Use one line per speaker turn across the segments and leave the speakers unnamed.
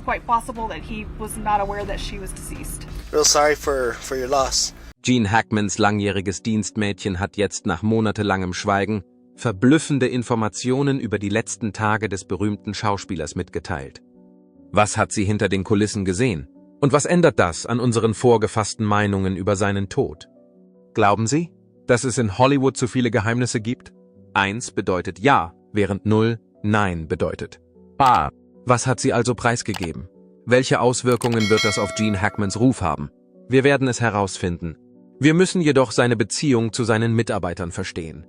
quite possible that he was not aware that she was deceased.
Real sorry for your loss.
Gene Hackmans langjähriges Dienstmädchen hat jetzt nach monatelangem Schweigen verblüffende Informationen über die letzten Tage des berühmten Schauspielers mitgeteilt. Was hat sie hinter den Kulissen gesehen? Und was ändert das an unseren vorgefassten Meinungen über seinen Tod? Glauben Sie, dass es in Hollywood zu viele Geheimnisse gibt? 1 bedeutet Ja, während 0 Nein bedeutet. Was hat sie also preisgegeben? Welche Auswirkungen wird das auf Gene Hackmans Ruf haben? Wir werden es herausfinden. Wir müssen jedoch seine Beziehung zu seinen Mitarbeitern verstehen.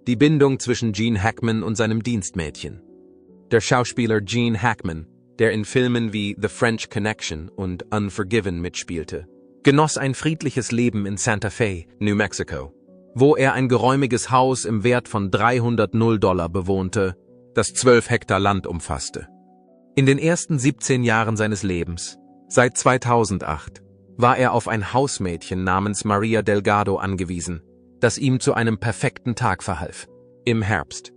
Die Bindung zwischen Gene Hackman und seinem Dienstmädchen. Der Schauspieler Gene Hackman, der in Filmen wie The French Connection und Unforgiven mitspielte, genoss ein friedliches Leben in Santa Fe, New Mexico, wo er ein geräumiges Haus im Wert von $300 bewohnte, das 12 Hektar Land umfasste. In den ersten 17 Jahren seines Lebens, seit 2008, war er auf ein Hausmädchen namens Maria Delgado angewiesen, das ihm zu einem perfekten Tag verhalf. Im Herbst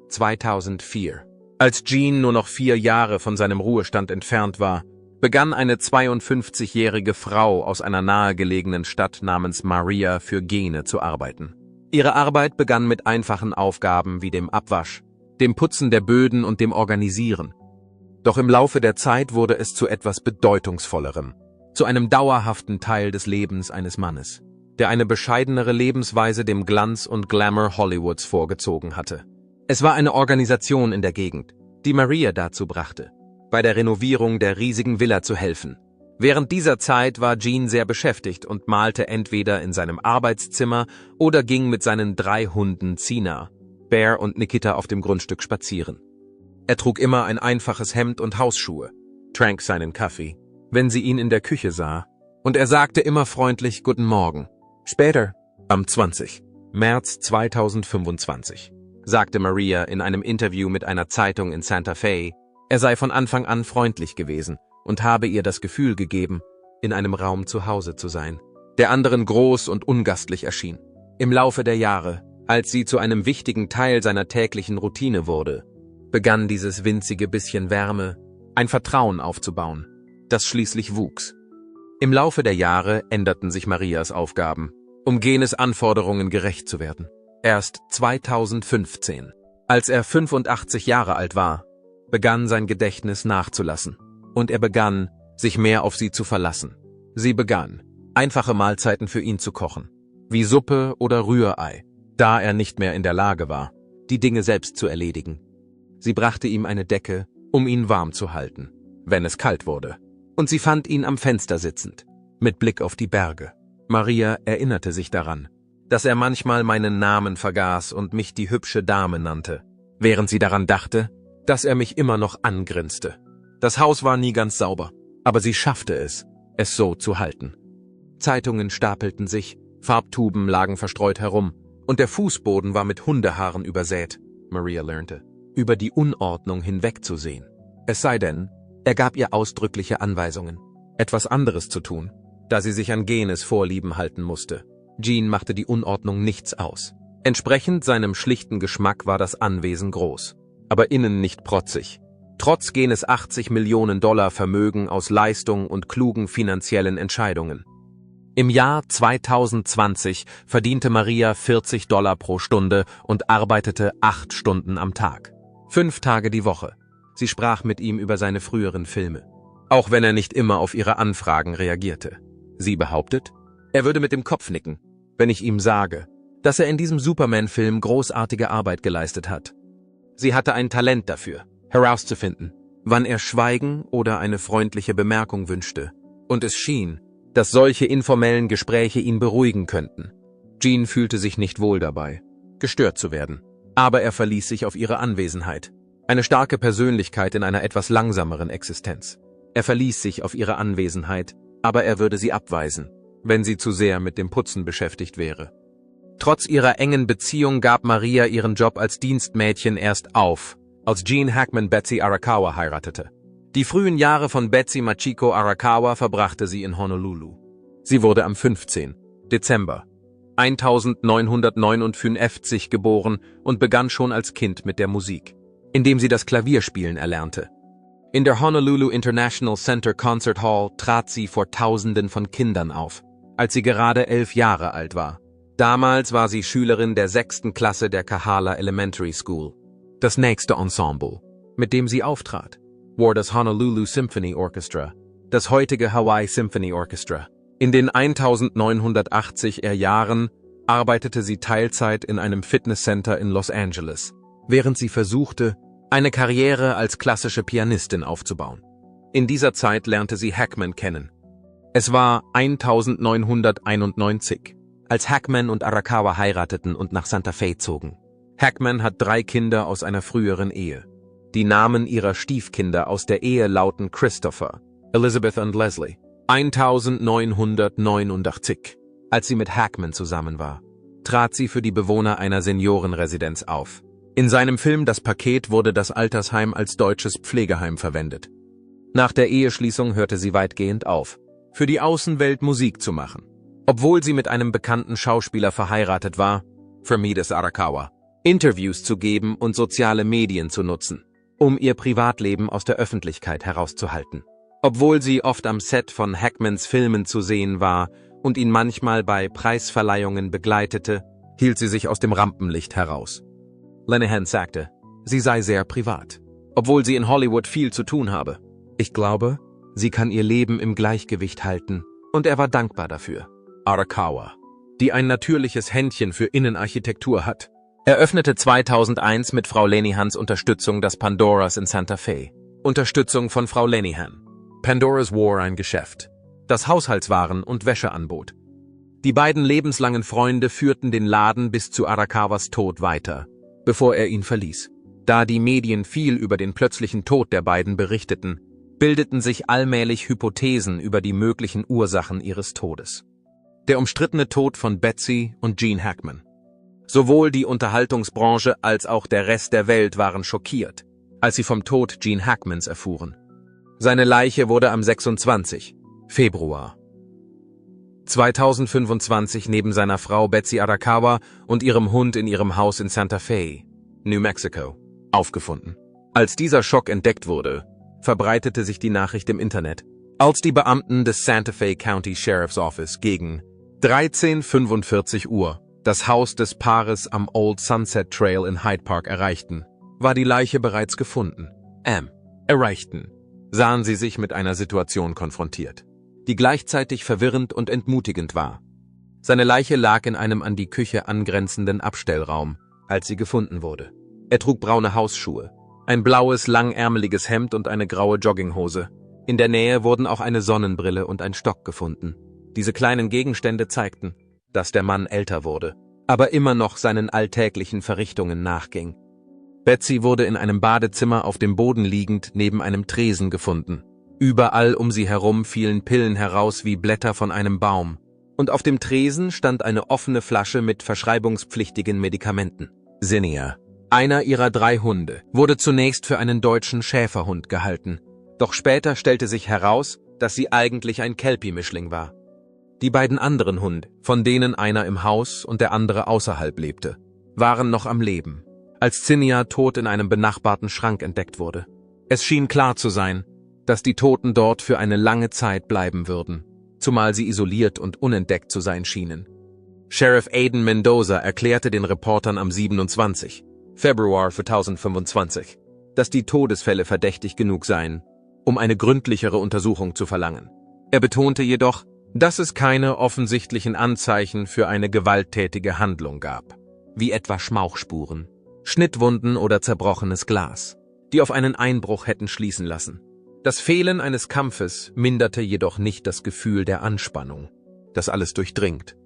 2004, als Gene nur noch 4 Jahre von seinem Ruhestand entfernt war, begann eine 52-jährige Frau aus einer nahegelegenen Stadt namens Maria für Gene zu arbeiten. Ihre Arbeit begann mit einfachen Aufgaben wie dem Abwasch, dem Putzen der Böden und dem Organisieren. Doch im Laufe der Zeit wurde es zu etwas Bedeutungsvollerem, zu einem dauerhaften Teil des Lebens eines Mannes, der eine bescheidenere Lebensweise dem Glanz und Glamour Hollywoods vorgezogen hatte. Es war eine Organisation in der Gegend, die Maria dazu brachte, bei der Renovierung der riesigen Villa zu helfen. Während dieser Zeit war Gene sehr beschäftigt und malte entweder in seinem Arbeitszimmer oder ging mit seinen 3 Hunden Cena, Bear und Nikita auf dem Grundstück spazieren. Er trug immer ein einfaches Hemd und Hausschuhe, trank seinen Kaffee, wenn sie ihn in der Küche sah, und er sagte immer freundlich Guten Morgen. Später, am 20. März 2025, sagte Maria in einem Interview mit einer Zeitung in Santa Fe, er sei von Anfang an freundlich gewesen und habe ihr das Gefühl gegeben, in einem Raum zu Hause zu sein, der anderen groß und ungastlich erschien. Im Laufe der Jahre, als sie zu einem wichtigen Teil seiner täglichen Routine wurde, begann dieses winzige bisschen Wärme, ein Vertrauen aufzubauen, das schließlich wuchs. Im Laufe der Jahre änderten sich Marias Aufgaben, um Genes Anforderungen gerecht zu werden. Erst 2015, als er 85 Jahre alt war, begann sein Gedächtnis nachzulassen und er begann, sich mehr auf sie zu verlassen. Sie begann, einfache Mahlzeiten für ihn zu kochen, wie Suppe oder Rührei, da er nicht mehr in der Lage war, die Dinge selbst zu erledigen. Sie brachte ihm eine Decke, um ihn warm zu halten, wenn es kalt wurde, und sie fand ihn am Fenster sitzend, mit Blick auf die Berge. Maria erinnerte sich daran, dass er manchmal meinen Namen vergaß und mich die hübsche Dame nannte, während sie daran dachte, dass er mich immer noch angrinste. Das Haus war nie ganz sauber, aber sie schaffte es, es so zu halten. Zeitungen stapelten sich, Farbtuben lagen verstreut herum, und der Fußboden war mit Hundehaaren übersät. Maria lernte, über die Unordnung hinwegzusehen. Es sei denn, er gab ihr ausdrückliche Anweisungen, etwas anderes zu tun, da sie sich an Genes Vorlieben halten musste. Gene machte die Unordnung nichts aus. Entsprechend seinem schlichten Geschmack war das Anwesen groß, aber innen nicht protzig. Trotz Genes $80 Millionen Vermögen aus Leistung und klugen finanziellen Entscheidungen. Im Jahr 2020 verdiente Maria $40 pro Stunde und arbeitete 8 Stunden am Tag. 5 Tage die Woche. Sie sprach mit ihm über seine früheren Filme, auch wenn er nicht immer auf ihre Anfragen reagierte. Sie behauptet, er würde mit dem Kopf nicken, wenn ich ihm sage, dass er in diesem Superman-Film großartige Arbeit geleistet hat. Sie hatte ein Talent dafür, herauszufinden, wann er Schweigen oder eine freundliche Bemerkung wünschte, und es schien, dass solche informellen Gespräche ihn beruhigen könnten. Gene fühlte sich nicht wohl dabei, gestört zu werden, aber er verließ sich auf ihre Anwesenheit. Eine starke Persönlichkeit in einer etwas langsameren Existenz. Er verließ sich auf ihre Anwesenheit, aber er würde sie abweisen, wenn sie zu sehr mit dem Putzen beschäftigt wäre. Trotz ihrer engen Beziehung gab Maria ihren Job als Dienstmädchen erst auf, als Gene Hackman Betsy Arakawa heiratete. Die frühen Jahre von Betsy Machiko Arakawa verbrachte sie in Honolulu. Sie wurde am 15. Dezember 1959 geboren und begann schon als Kind mit der Musik, indem sie das Klavierspielen erlernte. In der Honolulu International Center Concert Hall trat sie vor Tausenden von Kindern auf, als sie gerade 11 Jahre alt war. Damals war sie Schülerin der 6. Klasse der Kahala Elementary School. Das nächste Ensemble, mit dem sie auftrat, war das Honolulu Symphony Orchestra, das heutige Hawaii Symphony Orchestra. In den 1980er Jahren arbeitete sie Teilzeit in einem Fitnesscenter in Los Angeles, während sie versuchte, eine Karriere als klassische Pianistin aufzubauen. In dieser Zeit lernte sie Hackman kennen. Es war 1991, als Hackman und Arakawa heirateten und nach Santa Fe zogen. Hackman hat 3 Kinder aus einer früheren Ehe. Die Namen ihrer Stiefkinder aus der Ehe lauten Christopher, Elizabeth und Leslie. 1989, als sie mit Hackman zusammen war, trat sie für die Bewohner einer Seniorenresidenz auf. In seinem Film Das Paket wurde das Altersheim als deutsches Pflegeheim verwendet. Nach der Eheschließung hörte sie weitgehend auf, für die Außenwelt Musik zu machen. Obwohl sie mit einem bekannten Schauspieler verheiratet war, vermied es Arakawa, Interviews zu geben und soziale Medien zu nutzen, um ihr Privatleben aus der Öffentlichkeit herauszuhalten. Obwohl sie oft am Set von Hackmans Filmen zu sehen war und ihn manchmal bei Preisverleihungen begleitete, hielt sie sich aus dem Rampenlicht heraus. Lenihan sagte, sie sei sehr privat, obwohl sie in Hollywood viel zu tun habe. Ich glaube, sie kann ihr Leben im Gleichgewicht halten, und er war dankbar dafür. Arakawa, die ein natürliches Händchen für Innenarchitektur hat, eröffnete 2001 mit Frau Lenihans Unterstützung das Pandoras in Santa Fe. Unterstützung von Frau Lenihan. Pandoras war ein Geschäft, das Haushaltswaren und Wäsche anbot. Die beiden lebenslangen Freunde führten den Laden bis zu Arakawas Tod weiter, bevor er ihn verließ. Da die Medien viel über den plötzlichen Tod der beiden berichteten, bildeten sich allmählich Hypothesen über die möglichen Ursachen ihres Todes. Der umstrittene Tod von Betsy und Gene Hackman. Sowohl die Unterhaltungsbranche als auch der Rest der Welt waren schockiert, als sie vom Tod Gene Hackmans erfuhren. Seine Leiche wurde am 26. Februar 2025 neben seiner Frau Betsy Arakawa und ihrem Hund in ihrem Haus in Santa Fe, New Mexico, aufgefunden. Als dieser Schock entdeckt wurde, verbreitete sich die Nachricht im Internet, als die Beamten des Santa Fe County Sheriff's Office gegen 13:45 Uhr das Haus des Paares am Old Sunset Trail in Hyde Park erreichten, war die Leiche bereits gefunden. Sahen sie sich mit einer Situation konfrontiert, die gleichzeitig verwirrend und entmutigend war. Seine Leiche lag in einem an die Küche angrenzenden Abstellraum, als sie gefunden wurde. Er trug braune Hausschuhe, ein blaues, langärmeliges Hemd und eine graue Jogginghose. In der Nähe wurden auch eine Sonnenbrille und ein Stock gefunden. Diese kleinen Gegenstände zeigten, dass der Mann älter wurde, aber immer noch seinen alltäglichen Verrichtungen nachging. Betsy wurde in einem Badezimmer auf dem Boden liegend neben einem Tresen gefunden. Überall um sie herum fielen Pillen heraus wie Blätter von einem Baum. Und auf dem Tresen stand eine offene Flasche mit verschreibungspflichtigen Medikamenten. Zinnia, einer ihrer 3 Hunde, wurde zunächst für einen deutschen Schäferhund gehalten. Doch später stellte sich heraus, dass sie eigentlich ein Kelpie-Mischling war. Die beiden anderen Hunde, von denen einer im Haus und der andere außerhalb lebte, waren noch am Leben, als Zinnia tot in einem benachbarten Schrank entdeckt wurde. Es schien klar zu sein, dass die Toten dort für eine lange Zeit bleiben würden, zumal sie isoliert und unentdeckt zu sein schienen. Sheriff Aiden Mendoza erklärte den Reportern am 27. Februar 2025, dass die Todesfälle verdächtig genug seien, um eine gründlichere Untersuchung zu verlangen. Er betonte jedoch, dass es keine offensichtlichen Anzeichen für eine gewalttätige Handlung gab, wie etwa Schmauchspuren, Schnittwunden oder zerbrochenes Glas, die auf einen Einbruch hätten schließen lassen. Das Fehlen eines Kampfes minderte jedoch nicht das Gefühl der Anspannung, das alles durchdringt.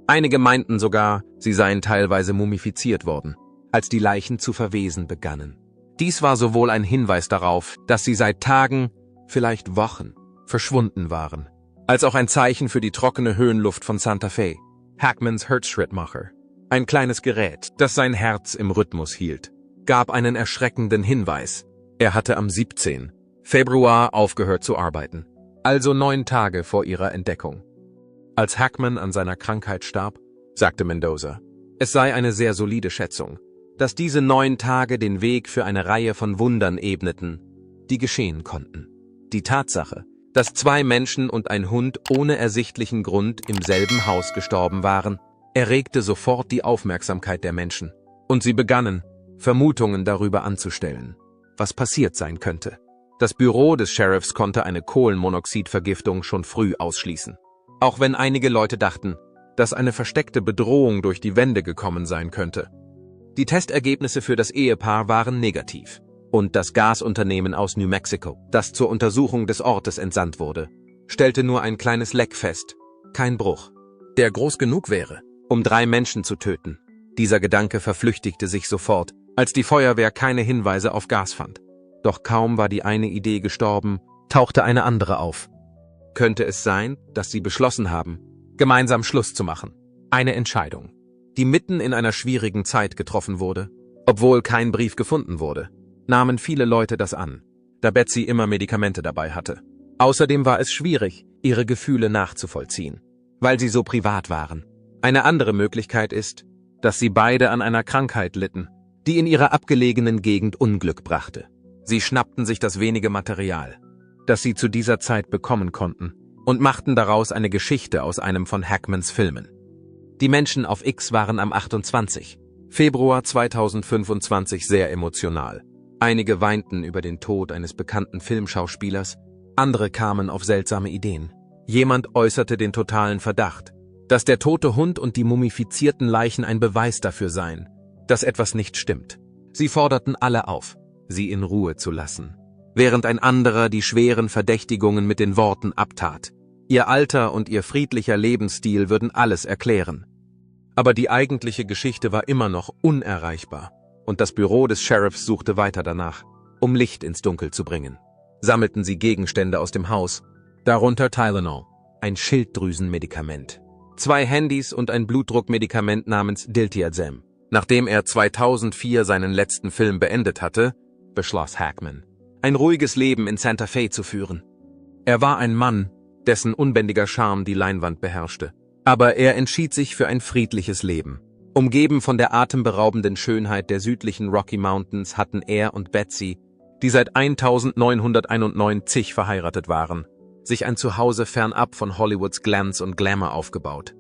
Einige meinten sogar, sie seien teilweise mumifiziert worden, als die Leichen zu verwesen begannen. Dies war sowohl ein Hinweis darauf, dass sie seit Tagen, vielleicht Wochen, verschwunden waren, als auch ein Zeichen für die trockene Höhenluft von Santa Fe, Hackmans Herzschrittmacher. Ein kleines Gerät, das sein Herz im Rhythmus hielt, gab einen erschreckenden Hinweis. Er hatte am 17. Februar aufgehört zu arbeiten, also 9 Tage vor ihrer Entdeckung. Als Hackman an seiner Krankheit starb, sagte Mendoza, es sei eine sehr solide Schätzung, dass diese 9 Tage den Weg für eine Reihe von Wundern ebneten, die geschehen konnten. Die Tatsache, dass 2 Menschen und ein Hund ohne ersichtlichen Grund im selben Haus gestorben waren, erregte sofort die Aufmerksamkeit der Menschen. Und sie begannen, Vermutungen darüber anzustellen, was passiert sein könnte. Das Büro des Sheriffs konnte eine Kohlenmonoxidvergiftung schon früh ausschließen. Auch wenn einige Leute dachten, dass eine versteckte Bedrohung durch die Wände gekommen sein könnte. Die Testergebnisse für das Ehepaar waren negativ. Und das Gasunternehmen aus New Mexico, das zur Untersuchung des Ortes entsandt wurde, stellte nur ein kleines Leck fest, kein Bruch, der groß genug wäre, um 3 Menschen zu töten. Dieser Gedanke verflüchtigte sich sofort, als die Feuerwehr keine Hinweise auf Gas fand. Doch kaum war die eine Idee gestorben, tauchte eine andere auf. Könnte es sein, dass sie beschlossen haben, gemeinsam Schluss zu machen? Eine Entscheidung, die mitten in einer schwierigen Zeit getroffen wurde, obwohl kein Brief gefunden wurde. Nahmen viele Leute das an, da Betsy immer Medikamente dabei hatte. Außerdem war es schwierig, ihre Gefühle nachzuvollziehen, weil sie so privat waren. Eine andere Möglichkeit ist, dass sie beide an einer Krankheit litten, die in ihrer abgelegenen Gegend Unglück brachte. Sie schnappten sich das wenige Material, das sie zu dieser Zeit bekommen konnten, und machten daraus eine Geschichte aus einem von Hackmans Filmen. Die Menschen auf X waren am 28. Februar 2025 sehr emotional. Einige weinten über den Tod eines bekannten Filmschauspielers, andere kamen auf seltsame Ideen. Jemand äußerte den totalen Verdacht, dass der tote Hund und die mumifizierten Leichen ein Beweis dafür seien, dass etwas nicht stimmt. Sie forderten alle auf, sie in Ruhe zu lassen, während ein anderer die schweren Verdächtigungen mit den Worten abtat. Ihr Alter und ihr friedlicher Lebensstil würden alles erklären. Aber die eigentliche Geschichte war immer noch unerreichbar. Und das Büro des Sheriffs suchte weiter danach, um Licht ins Dunkel zu bringen. Sammelten sie Gegenstände aus dem Haus, darunter Tylenol, ein Schilddrüsenmedikament, 2 Handys und ein Blutdruckmedikament namens Diltiazem. Nachdem er 2004 seinen letzten Film beendet hatte, beschloss Hackman, ein ruhiges Leben in Santa Fe zu führen. Er war ein Mann, dessen unbändiger Charme die Leinwand beherrschte. Aber er entschied sich für ein friedliches Leben. Umgeben von der atemberaubenden Schönheit der südlichen Rocky Mountains hatten er und Betsy, die seit 1991 verheiratet waren, sich ein Zuhause fernab von Hollywoods Glanz und Glamour aufgebaut.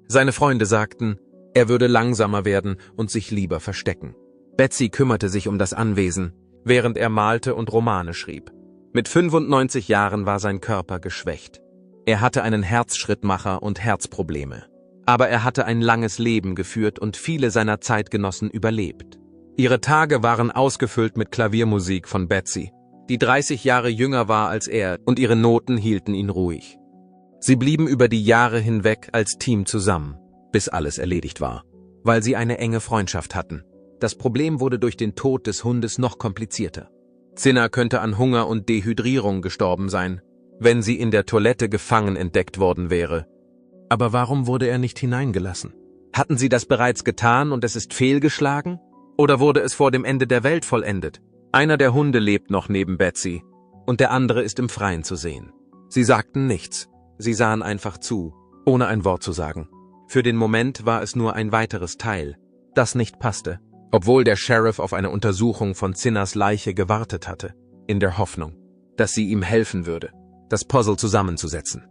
Seine Freunde sagten, er würde langsamer werden und sich lieber verstecken. Betsy kümmerte sich um das Anwesen, während er malte und Romane schrieb. Mit 95 Jahren war sein Körper geschwächt. Er hatte einen Herzschrittmacher und Herzprobleme. Aber er hatte ein langes Leben geführt und viele seiner Zeitgenossen überlebt. Ihre Tage waren ausgefüllt mit Klaviermusik von Betsy, die 30 Jahre jünger war als er, und ihre Noten hielten ihn ruhig. Sie blieben über die Jahre hinweg als Team zusammen, bis alles erledigt war, weil sie eine enge Freundschaft hatten. Das Problem wurde durch den Tod des Hundes noch komplizierter. Zinna könnte an Hunger und Dehydrierung gestorben sein, wenn sie in der Toilette gefangen entdeckt worden wäre. Aber warum wurde er nicht hineingelassen? Hatten sie das bereits getan und es ist fehlgeschlagen? Oder wurde es vor dem Ende der Welt vollendet? Einer der Hunde lebt noch neben Betsy und der andere ist im Freien zu sehen. Sie sagten nichts. Sie sahen einfach zu, ohne ein Wort zu sagen. Für den Moment war es nur ein weiteres Teil, das nicht passte, obwohl der Sheriff auf eine Untersuchung von Zinnas Leiche gewartet hatte, in der Hoffnung, dass sie ihm helfen würde, das Puzzle zusammenzusetzen.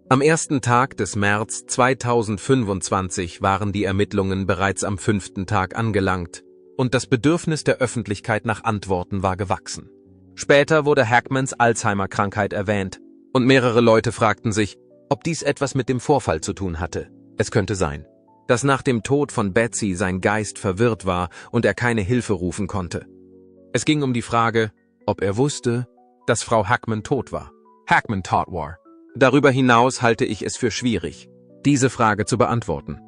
Am ersten Tag des März 2025 waren die Ermittlungen bereits am 5. Tag angelangt und das Bedürfnis der Öffentlichkeit nach Antworten war gewachsen. Später wurde Hackmans Alzheimer-Krankheit erwähnt und mehrere Leute fragten sich, ob dies etwas mit dem Vorfall zu tun hatte. Es könnte sein, dass nach dem Tod von Betsy sein Geist verwirrt war und er keine Hilfe rufen konnte. Es ging um die Frage, ob er wusste, dass Frau Hackman tot war. Hackman tot war. Darüber hinaus halte ich es für schwierig, diese Frage zu beantworten.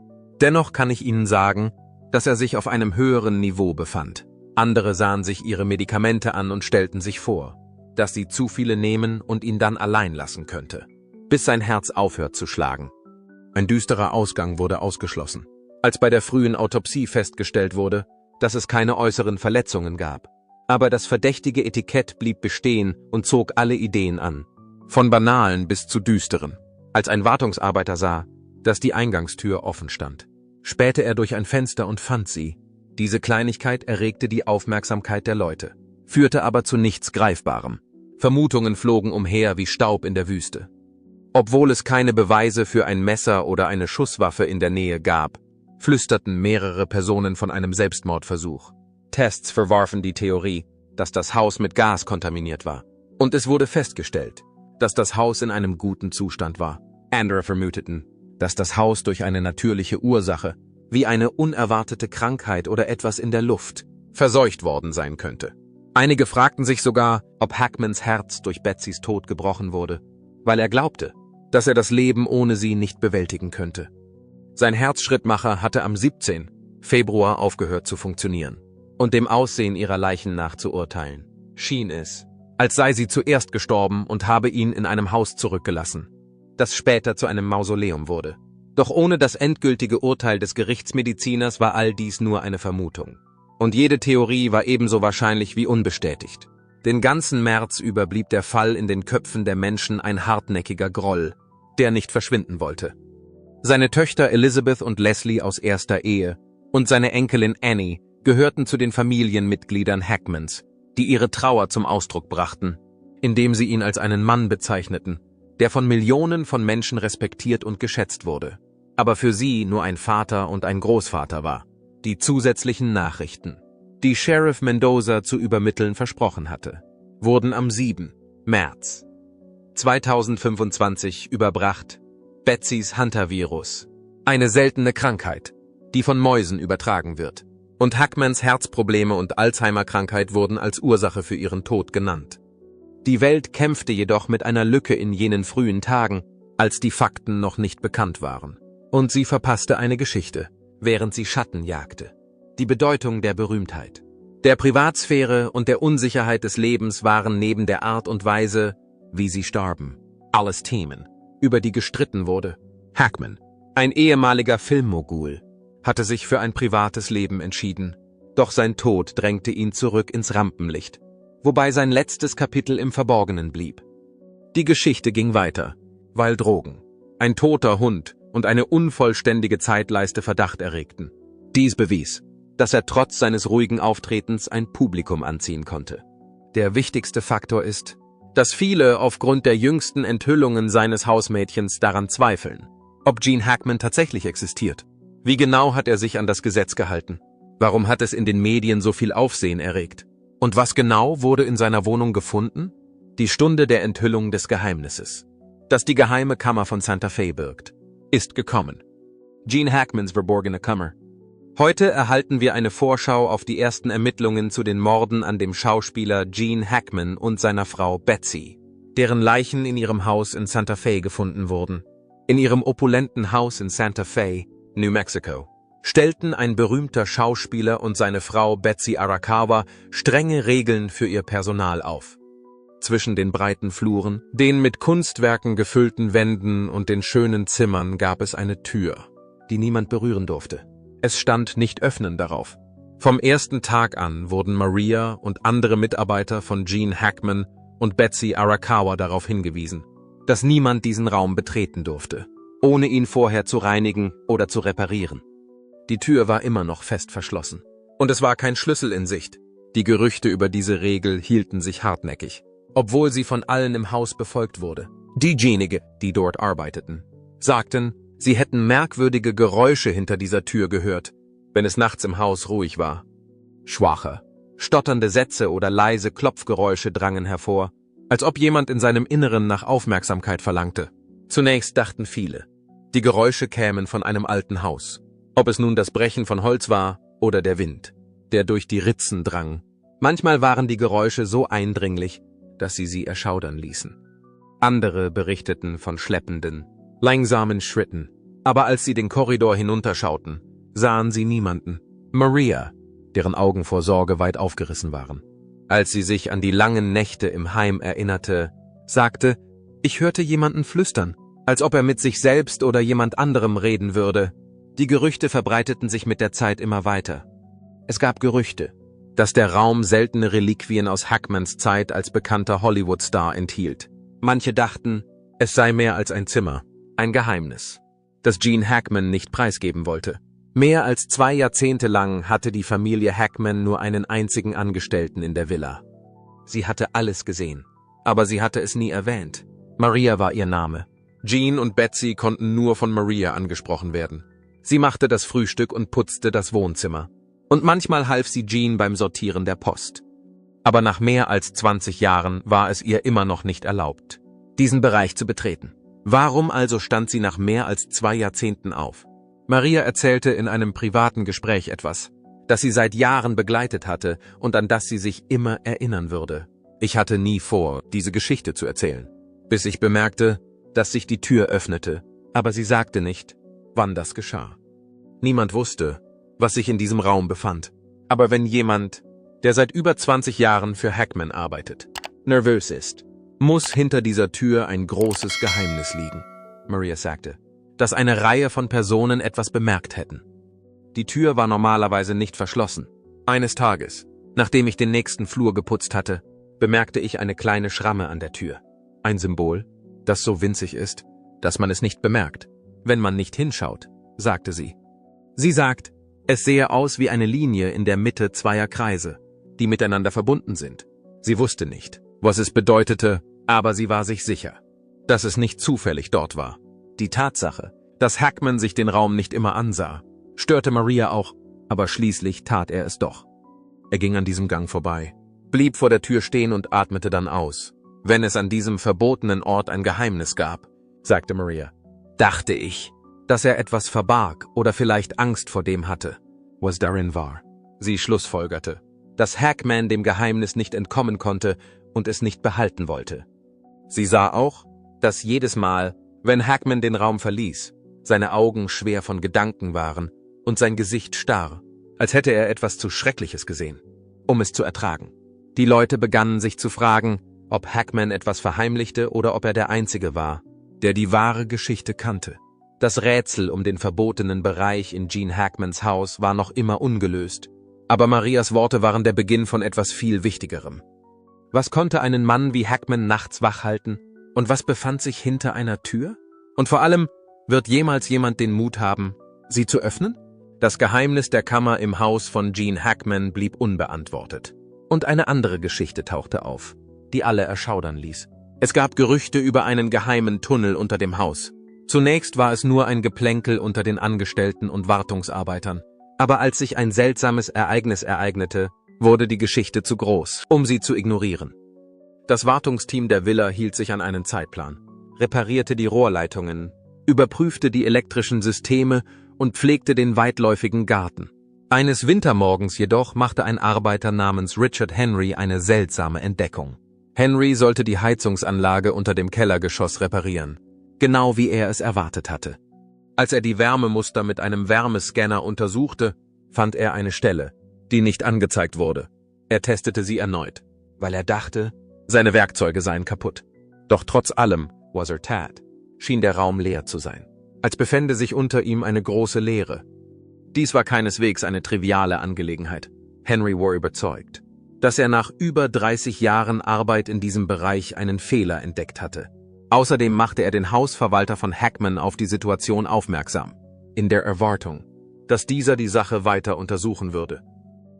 Dennoch kann ich Ihnen sagen, dass er sich auf einem höheren Niveau befand. Andere sahen sich ihre Medikamente an und stellten sich vor, dass sie zu viele nehmen und ihn dann allein lassen könnte, bis sein Herz aufhört zu schlagen. Ein düsterer Ausgang wurde ausgeschlossen, als bei der frühen Autopsie festgestellt wurde, dass es keine äußeren Verletzungen gab. Aber das verdächtige Etikett blieb bestehen und zog alle Ideen an. Von banalen bis zu düsteren, als ein Wartungsarbeiter sah, dass die Eingangstür offen stand. Spähte er durch ein Fenster und fand sie. Diese Kleinigkeit erregte die Aufmerksamkeit der Leute. führte aber zu nichts Greifbarem. Vermutungen flogen umher wie Staub in der Wüste. Obwohl es keine Beweise für ein Messer oder eine Schusswaffe in der Nähe gab, flüsterten mehrere Personen von einem Selbstmordversuch. Tests verwarfen die Theorie, dass das Haus mit Gas kontaminiert war. Und es wurde festgestellt, dass das Haus in einem guten Zustand war. Andere vermuteten, dass das Haus durch eine natürliche Ursache, wie eine unerwartete Krankheit oder etwas in der Luft, verseucht worden sein könnte. Einige fragten sich sogar, ob Hackmans Herz durch Betsys Tod gebrochen wurde, weil er glaubte, dass er das Leben ohne sie nicht bewältigen könnte. Sein Herzschrittmacher hatte am 17. Februar aufgehört zu funktionieren. Und dem Aussehen ihrer Leichen nach zu urteilen, schien es, als sei sie zuerst gestorben und habe ihn in einem Haus zurückgelassen, das später zu einem Mausoleum wurde. Doch ohne das endgültige Urteil des Gerichtsmediziners war all dies nur eine Vermutung. Und jede Theorie war ebenso wahrscheinlich wie unbestätigt. Den ganzen März über blieb der Fall in den Köpfen der Menschen ein hartnäckiger Groll, der nicht verschwinden wollte. Seine Töchter Elizabeth und Leslie aus erster Ehe und seine Enkelin Annie gehörten zu den Familienmitgliedern Hackmans, die ihre Trauer zum Ausdruck brachten, indem sie ihn als einen Mann bezeichneten, der von Millionen von Menschen respektiert und geschätzt wurde, aber für sie nur ein Vater und ein Großvater war. Die zusätzlichen Nachrichten, die Sheriff Mendoza zu übermitteln versprochen hatte, wurden am 7. März 2025 überbracht. Betsys Hunter-Virus, eine seltene Krankheit, die von Mäusen übertragen wird. Und Hackmans Herzprobleme und Alzheimer-Krankheit wurden als Ursache für ihren Tod genannt. Die Welt kämpfte jedoch mit einer Lücke in jenen frühen Tagen, als die Fakten noch nicht bekannt waren. Und sie verpasste eine Geschichte, während sie Schatten jagte. Die Bedeutung der Berühmtheit, der Privatsphäre und der Unsicherheit des Lebens waren neben der Art und Weise, wie sie starben, alles Themen, über die gestritten wurde. Hackman, ein ehemaliger Filmmogul, hatte sich für ein privates Leben entschieden, doch sein Tod drängte ihn zurück ins Rampenlicht, wobei sein letztes Kapitel im Verborgenen blieb. Die Geschichte ging weiter, weil Drogen, ein toter Hund und eine unvollständige Zeitleiste Verdacht erregten. Dies bewies, dass er trotz seines ruhigen Auftretens ein Publikum anziehen konnte. Der wichtigste Faktor ist, dass viele aufgrund der jüngsten Enthüllungen seines Hausmädchens daran zweifeln, ob Gene Hackman tatsächlich existiert. Wie genau hat er sich an das Gesetz gehalten? Warum hat es in den Medien so viel Aufsehen erregt? Und was genau wurde in seiner Wohnung gefunden? Die Stunde der Enthüllung des Geheimnisses, das die geheime Kammer von Santa Fe birgt, ist gekommen. Gene Hackmans verborgene Kammer. Heute erhalten wir eine Vorschau auf die ersten Ermittlungen zu den Morden an dem Schauspieler Gene Hackman und seiner Frau Betsy, deren Leichen in ihrem Haus in Santa Fe gefunden wurden. In ihrem opulenten Haus in Santa Fe, New Mexico, stellten ein berühmter Schauspieler und seine Frau Betsy Arakawa strenge Regeln für ihr Personal auf. Zwischen den breiten Fluren, den mit Kunstwerken gefüllten Wänden und den schönen Zimmern gab es eine Tür, die niemand berühren durfte. Es stand nicht öffnen darauf. Vom ersten Tag an wurden Maria und andere Mitarbeiter von Gene Hackman und Betsy Arakawa darauf hingewiesen, dass niemand diesen Raum betreten durfte, ohne ihn vorher zu reinigen oder zu reparieren. Die Tür war immer noch fest verschlossen. Und es war kein Schlüssel in Sicht. Die Gerüchte über diese Regel hielten sich hartnäckig, obwohl sie von allen im Haus befolgt wurde. Diejenigen, die dort arbeiteten, sagten, sie hätten merkwürdige Geräusche hinter dieser Tür gehört, wenn es nachts im Haus ruhig war. Schwache, stotternde Sätze oder leise Klopfgeräusche drangen hervor, als ob jemand in seinem Inneren nach Aufmerksamkeit verlangte. Zunächst dachten viele, die Geräusche kämen von einem alten Haus. Ob es nun das Brechen von Holz war oder der Wind, der durch die Ritzen drang. Manchmal waren die Geräusche so eindringlich, dass sie erschaudern ließen. Andere berichteten von schleppenden, langsamen Schritten, aber als sie den Korridor hinunterschauten, sahen sie niemanden. Maria, deren Augen vor Sorge weit aufgerissen waren. Als sie sich an die langen Nächte im Heim erinnerte, sagte, ich hörte jemanden flüstern, als ob er mit sich selbst oder jemand anderem reden würde. Die Gerüchte verbreiteten sich mit der Zeit immer weiter. Es gab Gerüchte, dass der Raum seltene Reliquien aus Hackmans Zeit als bekannter Hollywood-Star enthielt. Manche dachten, es sei mehr als ein Zimmer, ein Geheimnis, das Gene Hackman nicht preisgeben wollte. Mehr als 2 Jahrzehnte lang hatte die Familie Hackman nur einen einzigen Angestellten in der Villa. Sie hatte alles gesehen. Aber sie hatte es nie erwähnt. Maria war ihr Name. Jean und Betsy konnten nur von Maria angesprochen werden. Sie machte das Frühstück und putzte das Wohnzimmer. Und manchmal half sie Jean beim Sortieren der Post. Aber nach mehr als 20 Jahren war es ihr immer noch nicht erlaubt, diesen Bereich zu betreten. Warum also stand sie nach mehr als 2 Jahrzehnten auf? Maria erzählte in einem privaten Gespräch etwas, das sie seit Jahren begleitet hatte und an das sie sich immer erinnern würde. Ich hatte nie vor, diese Geschichte zu erzählen, bis ich bemerkte, dass sich die Tür öffnete, aber sie sagte nicht, wann das geschah. Niemand wusste, was sich in diesem Raum befand. Aber wenn jemand, der seit über 20 Jahren für Hackman arbeitet, nervös ist, muss hinter dieser Tür ein großes Geheimnis liegen. Maria sagte, dass eine Reihe von Personen etwas bemerkt hätten. Die Tür war normalerweise nicht verschlossen. Eines Tages, nachdem ich den nächsten Flur geputzt hatte, bemerkte ich eine kleine Schramme an der Tür. Ein Symbol, das so winzig ist, dass man es nicht bemerkt, wenn man nicht hinschaut, sagte sie. Sie sagt, es sehe aus wie eine Linie in der Mitte zweier Kreise, die miteinander verbunden sind. Sie wusste nicht, was es bedeutete, aber sie war sich sicher, dass es nicht zufällig dort war. Die Tatsache, dass Hackman sich den Raum nicht immer ansah, störte Maria auch, aber schließlich tat er es doch. Er ging an diesem Gang vorbei, blieb vor der Tür stehen und atmete dann aus. Wenn es an diesem verbotenen Ort ein Geheimnis gab, sagte Maria, dachte ich, dass er etwas verbarg oder vielleicht Angst vor dem hatte, was darin war. Sie schlussfolgerte, dass Hackman dem Geheimnis nicht entkommen konnte und es nicht behalten wollte. Sie sah auch, dass jedes Mal, wenn Hackman den Raum verließ, seine Augen schwer von Gedanken waren und sein Gesicht starr, als hätte er etwas zu Schreckliches gesehen, um es zu ertragen. Die Leute begannen sich zu fragen, ob Hackman etwas verheimlichte oder ob er der Einzige war, der die wahre Geschichte kannte. Das Rätsel um den verbotenen Bereich in Gene Hackmans Haus war noch immer ungelöst, aber Marias Worte waren der Beginn von etwas viel Wichtigerem. Was konnte einen Mann wie Hackman nachts wach halten? Und was befand sich hinter einer Tür? Und vor allem, wird jemals jemand den Mut haben, sie zu öffnen? Das Geheimnis der Kammer im Haus von Gene Hackman blieb unbeantwortet. Und eine andere Geschichte tauchte auf, die alle erschaudern ließ. Es gab Gerüchte über einen geheimen Tunnel unter dem Haus. Zunächst war es nur ein Geplänkel unter den Angestellten und Wartungsarbeitern. Aber als sich ein seltsames Ereignis ereignete, wurde die Geschichte zu groß, um sie zu ignorieren. Das Wartungsteam der Villa hielt sich an einen Zeitplan, reparierte die Rohrleitungen, überprüfte die elektrischen Systeme und pflegte den weitläufigen Garten. Eines Wintermorgens jedoch machte ein Arbeiter namens Richard Henry eine seltsame Entdeckung. Henry sollte die Heizungsanlage unter dem Kellergeschoss reparieren, genau wie er es erwartet hatte. Als er die Wärmemuster mit einem Wärmescanner untersuchte, fand er eine Stelle, die nicht angezeigt wurde. Er testete sie erneut, weil er dachte, seine Werkzeuge seien kaputt. Doch trotz allem, was er tat, schien der Raum leer zu sein, als befände sich unter ihm eine große Leere. Dies war keineswegs eine triviale Angelegenheit. Henry war überzeugt, dass er nach über 30 Jahren Arbeit in diesem Bereich einen Fehler entdeckt hatte. Außerdem machte er den Hausverwalter von Hackman auf die Situation aufmerksam, in der Erwartung, dass dieser die Sache weiter untersuchen würde.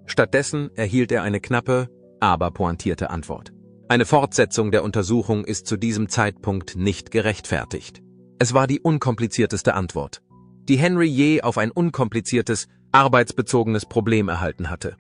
Stattdessen erhielt er eine knappe, aber pointierte Antwort. Eine Fortsetzung der Untersuchung ist zu diesem Zeitpunkt nicht gerechtfertigt. Es war die unkomplizierteste Antwort, die Henry je auf ein unkompliziertes, arbeitsbezogenes Problem erhalten hatte.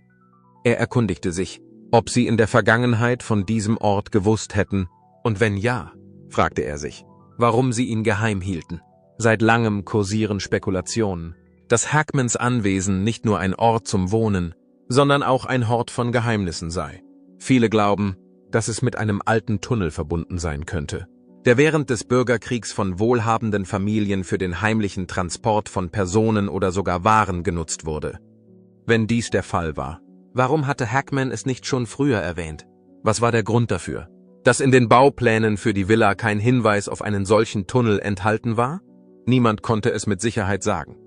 Er erkundigte sich, ob sie in der Vergangenheit von diesem Ort gewusst hätten, und wenn ja, fragte er sich, warum sie ihn geheim hielten. Seit langem kursieren Spekulationen, dass Hackmans Anwesen nicht nur ein Ort zum Wohnen, sondern auch ein Hort von Geheimnissen sei. Viele glauben, dass es mit einem alten Tunnel verbunden sein könnte, der während des Bürgerkriegs von wohlhabenden Familien für den heimlichen Transport von Personen oder sogar Waren genutzt wurde. Wenn dies der Fall war, warum hatte Hackman es nicht schon früher erwähnt? Was war der Grund dafür? Dass in den Bauplänen für die Villa kein Hinweis auf einen solchen Tunnel enthalten war? Niemand konnte es mit Sicherheit sagen.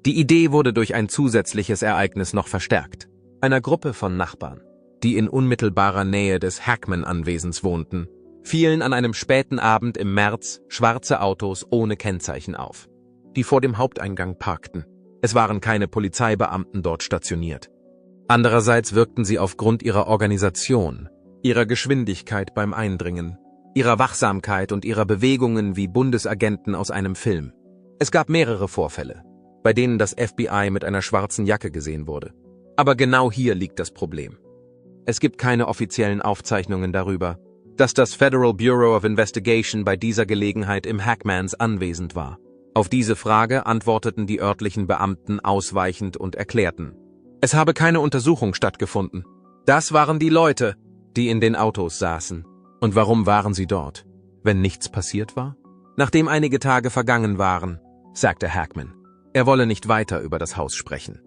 Die Idee wurde durch ein zusätzliches Ereignis noch verstärkt. Einer Gruppe von Nachbarn, die in unmittelbarer Nähe des Hackman-Anwesens wohnten, fielen an einem späten Abend im März schwarze Autos ohne Kennzeichen auf, die vor dem Haupteingang parkten. Es waren keine Polizeibeamten dort stationiert. Andererseits wirkten sie aufgrund ihrer Organisation, ihrer Geschwindigkeit beim Eindringen, ihrer Wachsamkeit und ihrer Bewegungen wie Bundesagenten aus einem Film. Es gab mehrere Vorfälle, bei denen das FBI mit einer schwarzen Jacke gesehen wurde. Aber genau hier liegt das Problem. Es gibt keine offiziellen Aufzeichnungen darüber, dass das Federal Bureau of Investigation bei dieser Gelegenheit im Hackmans anwesend war. Auf diese Frage antworteten die örtlichen Beamten ausweichend und erklärten: Es habe keine Untersuchung stattgefunden. Das waren die Leute, die in den Autos saßen. Und warum waren sie dort, wenn nichts passiert war? Nachdem einige Tage vergangen waren, sagte Hackman, er wolle nicht weiter über das Haus sprechen.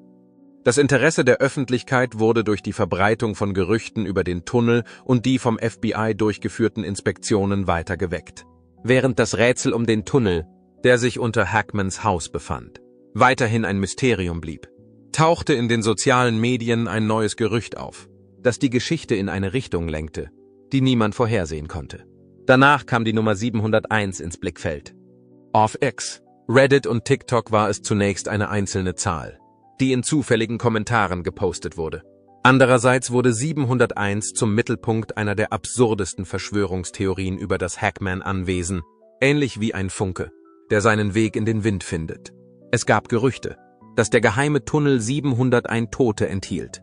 Das Interesse der Öffentlichkeit wurde durch die Verbreitung von Gerüchten über den Tunnel und die vom FBI durchgeführten Inspektionen weiter geweckt. Während das Rätsel um den Tunnel, der sich unter Hackmans Haus befand, weiterhin ein Mysterium blieb, tauchte in den sozialen Medien ein neues Gerücht auf, das die Geschichte in eine Richtung lenkte, die niemand vorhersehen konnte. Danach kam die Nummer 701 ins Blickfeld. Auf X, Reddit und TikTok war es zunächst eine einzelne Zahl, die in zufälligen Kommentaren gepostet wurde. Andererseits wurde 701 zum Mittelpunkt einer der absurdesten Verschwörungstheorien über das Hackman-Anwesen, ähnlich wie ein Funke, der seinen Weg in den Wind findet. Es gab Gerüchte, dass der geheime Tunnel 701 Tote enthielt.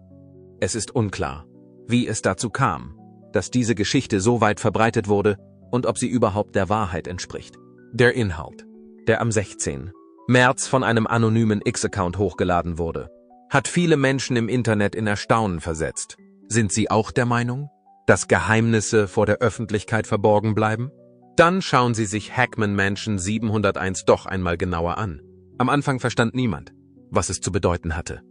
Es ist unklar, wie es dazu kam, dass diese Geschichte so weit verbreitet wurde und ob sie überhaupt der Wahrheit entspricht. Der Inhalt, der am 16. März von einem anonymen X-Account hochgeladen wurde, hat viele Menschen im Internet in Erstaunen versetzt. Sind Sie auch der Meinung, dass Geheimnisse vor der Öffentlichkeit verborgen bleiben? Dann schauen Sie sich Hackman Mansion 701 doch einmal genauer an. Am Anfang verstand niemand, was es zu bedeuten hatte.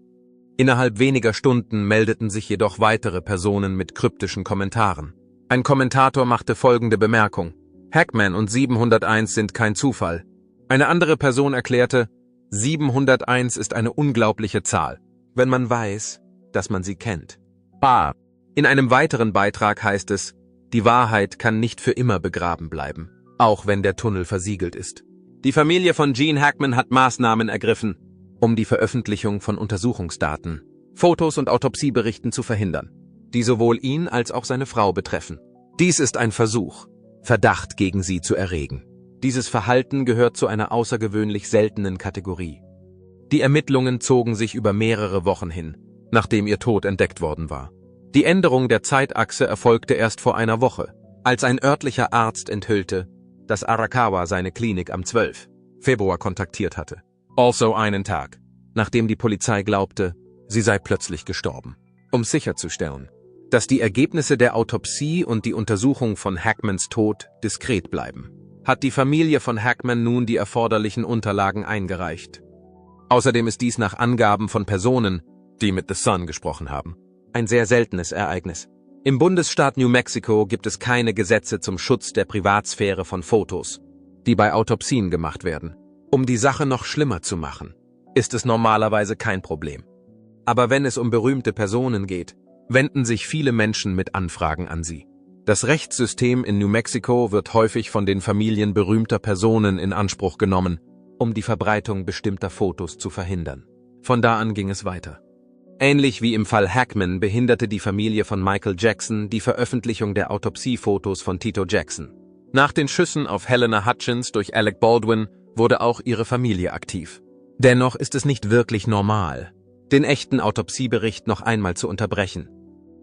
Innerhalb weniger Stunden meldeten sich jedoch weitere Personen mit kryptischen Kommentaren. Ein Kommentator machte folgende Bemerkung: Hackman und 701 sind kein Zufall. Eine andere Person erklärte, 701 ist eine unglaubliche Zahl, wenn man weiß, dass man sie kennt. In einem weiteren Beitrag heißt es, die Wahrheit kann nicht für immer begraben bleiben, auch wenn der Tunnel versiegelt ist. Die Familie von Gene Hackman hat Maßnahmen ergriffen, um die Veröffentlichung von Untersuchungsdaten, Fotos und Autopsieberichten zu verhindern, die sowohl ihn als auch seine Frau betreffen. Dies ist ein Versuch, Verdacht gegen sie zu erregen. Dieses Verhalten gehört zu einer außergewöhnlich seltenen Kategorie. Die Ermittlungen zogen sich über mehrere Wochen hin, nachdem ihr Tod entdeckt worden war. Die Änderung der Zeitachse erfolgte erst vor einer Woche, als ein örtlicher Arzt enthüllte, dass Arakawa seine Klinik am 12. Februar kontaktiert hatte. Also einen Tag, nachdem die Polizei glaubte, sie sei plötzlich gestorben. Um sicherzustellen, dass die Ergebnisse der Autopsie und die Untersuchung von Hackmans Tod diskret bleiben, hat die Familie von Hackman nun die erforderlichen Unterlagen eingereicht. Außerdem ist dies nach Angaben von Personen, die mit The Sun gesprochen haben, ein sehr seltenes Ereignis. Im Bundesstaat New Mexico gibt es keine Gesetze zum Schutz der Privatsphäre von Fotos, die bei Autopsien gemacht werden. Um die Sache noch schlimmer zu machen, ist es normalerweise kein Problem. Aber wenn es um berühmte Personen geht, wenden sich viele Menschen mit Anfragen an sie. Das Rechtssystem in New Mexico wird häufig von den Familien berühmter Personen in Anspruch genommen, um die Verbreitung bestimmter Fotos zu verhindern. Von da an ging es weiter. Ähnlich wie im Fall Hackman behinderte die Familie von Michael Jackson die Veröffentlichung der Autopsiefotos von Tito Jackson. Nach den Schüssen auf Helena Hutchins durch Alec Baldwin wurde auch ihre Familie aktiv. Dennoch ist es nicht wirklich normal, den echten Autopsiebericht noch einmal zu unterbrechen.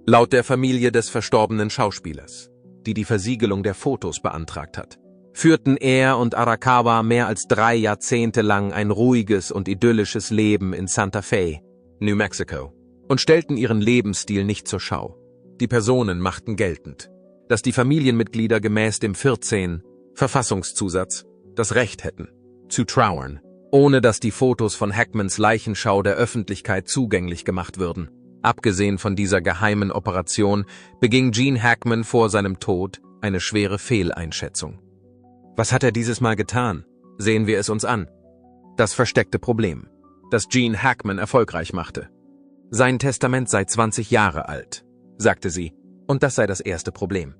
Laut der Familie des verstorbenen Schauspielers, die die Versiegelung der Fotos beantragt hat, führten er und Arakawa mehr als 3 Jahrzehnte lang ein ruhiges und idyllisches Leben in Santa Fe, New Mexico, und stellten ihren Lebensstil nicht zur Schau. Die Personen machten geltend, dass die Familienmitglieder gemäß dem 14. Verfassungszusatz das Recht hätten, zu trauern, ohne dass die Fotos von Hackmans Leichenschau der Öffentlichkeit zugänglich gemacht würden. Abgesehen von dieser geheimen Operation beging Gene Hackman vor seinem Tod eine schwere Fehleinschätzung. Was hat er dieses Mal getan? Sehen wir es uns an. Das versteckte Problem, das Gene Hackman erfolgreich machte. Sein Testament sei 20 Jahre alt, sagte sie, und das sei das erste Problem.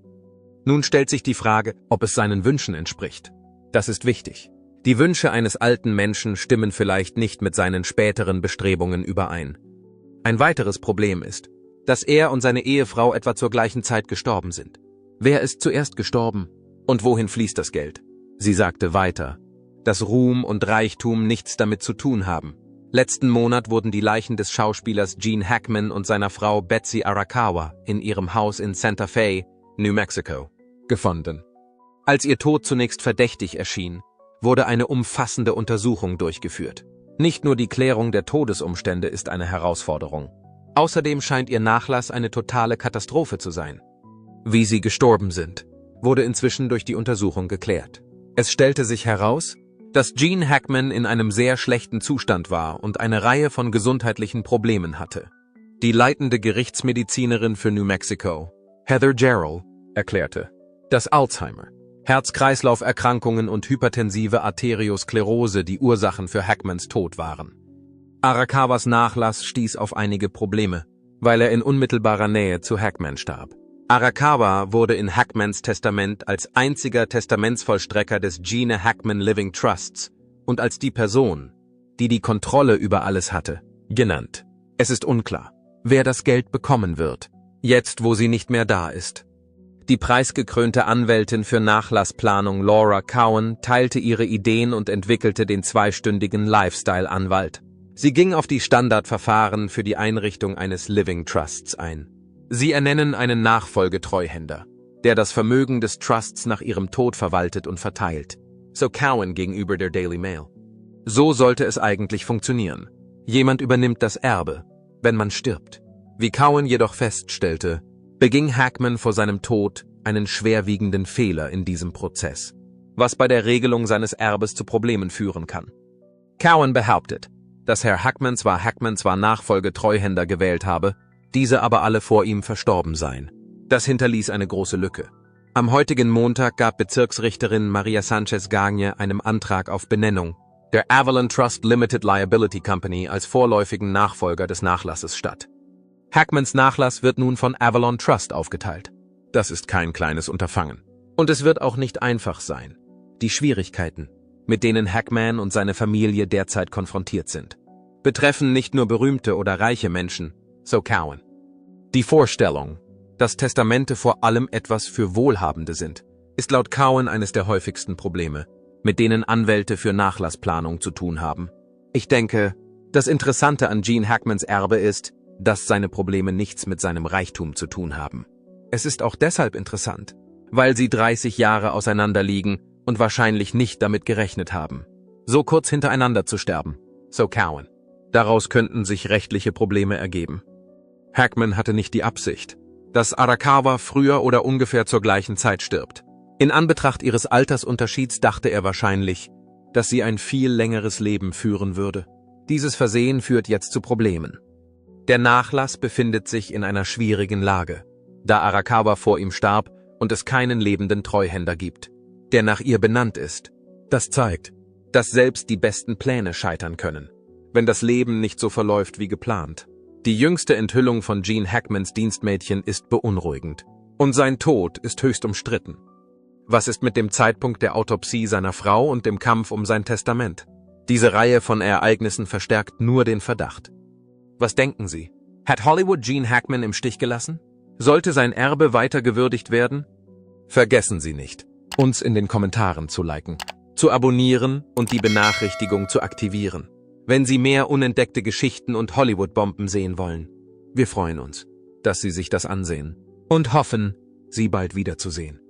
Nun stellt sich die Frage, ob es seinen Wünschen entspricht. Das ist wichtig. Die Wünsche eines alten Menschen stimmen vielleicht nicht mit seinen späteren Bestrebungen überein. Ein weiteres Problem ist, dass er und seine Ehefrau etwa zur gleichen Zeit gestorben sind. Wer ist zuerst gestorben? Und wohin fließt das Geld? Sie sagte weiter, dass Ruhm und Reichtum nichts damit zu tun haben. Letzten Monat wurden die Leichen des Schauspielers Gene Hackman und seiner Frau Betsy Arakawa in ihrem Haus in Santa Fe, New Mexico, gefunden. Als ihr Tod zunächst verdächtig erschien, wurde eine umfassende Untersuchung durchgeführt. Nicht nur die Klärung der Todesumstände ist eine Herausforderung. Außerdem scheint ihr Nachlass eine totale Katastrophe zu sein. Wie sie gestorben sind, wurde inzwischen durch die Untersuchung geklärt. Es stellte sich heraus, dass Gene Hackman in einem sehr schlechten Zustand war und eine Reihe von gesundheitlichen Problemen hatte. Die leitende Gerichtsmedizinerin für New Mexico, Heather Jarrell, erklärte, dass Alzheimer, Herz-Kreislauf-Erkrankungen und hypertensive Arteriosklerose die Ursachen für Hackmans Tod waren. Arakawas Nachlass stieß auf einige Probleme, weil er in unmittelbarer Nähe zu Hackman starb. Arakawa wurde in Hackmans Testament als einziger Testamentsvollstrecker des Gene Hackman Living Trusts und als die Person, die die Kontrolle über alles hatte, genannt. Es ist unklar, wer das Geld bekommen wird, jetzt wo sie nicht mehr da ist. Die preisgekrönte Anwältin für Nachlassplanung Laura Cowan teilte ihre Ideen und entwickelte den zweistündigen Lifestyle-Anwalt. Sie ging auf die Standardverfahren für die Einrichtung eines Living Trusts ein. Sie ernennen einen Nachfolgetreuhänder, der das Vermögen des Trusts nach ihrem Tod verwaltet und verteilt, so Cowan gegenüber der Daily Mail. So sollte es eigentlich funktionieren. Jemand übernimmt das Erbe, wenn man stirbt. Wie Cowan jedoch feststellte, beging Hackman vor seinem Tod einen schwerwiegenden Fehler in diesem Prozess, was bei der Regelung seines Erbes zu Problemen führen kann. Cowan behauptet, dass Herr Hackman zwar Nachfolgetreuhänder gewählt habe, diese aber alle vor ihm verstorben seien. Das hinterließ eine große Lücke. Am heutigen Montag gab Bezirksrichterin Maria Sanchez Gagne einem Antrag auf Benennung der Avalon Trust Limited Liability Company als vorläufigen Nachfolger des Nachlasses statt. Hackmans Nachlass wird nun von Avalon Trust aufgeteilt. Das ist kein kleines Unterfangen. Und es wird auch nicht einfach sein. Die Schwierigkeiten, mit denen Hackman und seine Familie derzeit konfrontiert sind, betreffen nicht nur berühmte oder reiche Menschen, so Cowan. Die Vorstellung, dass Testamente vor allem etwas für Wohlhabende sind, ist laut Cowan eines der häufigsten Probleme, mit denen Anwälte für Nachlassplanung zu tun haben. Ich denke, das Interessante an Gene Hackmans Erbe ist, dass seine Probleme nichts mit seinem Reichtum zu tun haben. Es ist auch deshalb interessant, weil sie 30 Jahre auseinander liegen und wahrscheinlich nicht damit gerechnet haben, so kurz hintereinander zu sterben, so Cowan. Daraus könnten sich rechtliche Probleme ergeben. Hackman hatte nicht die Absicht, dass Arakawa früher oder ungefähr zur gleichen Zeit stirbt. In Anbetracht ihres Altersunterschieds dachte er wahrscheinlich, dass sie ein viel längeres Leben führen würde. Dieses Versehen führt jetzt zu Problemen. Der Nachlass befindet sich in einer schwierigen Lage, da Arakawa vor ihm starb und es keinen lebenden Treuhänder gibt, der nach ihr benannt ist. Das zeigt, dass selbst die besten Pläne scheitern können, wenn das Leben nicht so verläuft wie geplant. Die jüngste Enthüllung von Gene Hackmans Dienstmädchen ist beunruhigend und sein Tod ist höchst umstritten. Was ist mit dem Zeitpunkt der Autopsie seiner Frau und dem Kampf um sein Testament? Diese Reihe von Ereignissen verstärkt nur den Verdacht. Was denken Sie? Hat Hollywood Gene Hackman im Stich gelassen? Sollte sein Erbe weiter gewürdigt werden? Vergessen Sie nicht, uns in den Kommentaren zu liken, zu abonnieren und die Benachrichtigung zu aktivieren, wenn Sie mehr unentdeckte Geschichten und Hollywood-Bomben sehen wollen. Wir freuen uns, dass Sie sich das ansehen und hoffen, Sie bald wiederzusehen.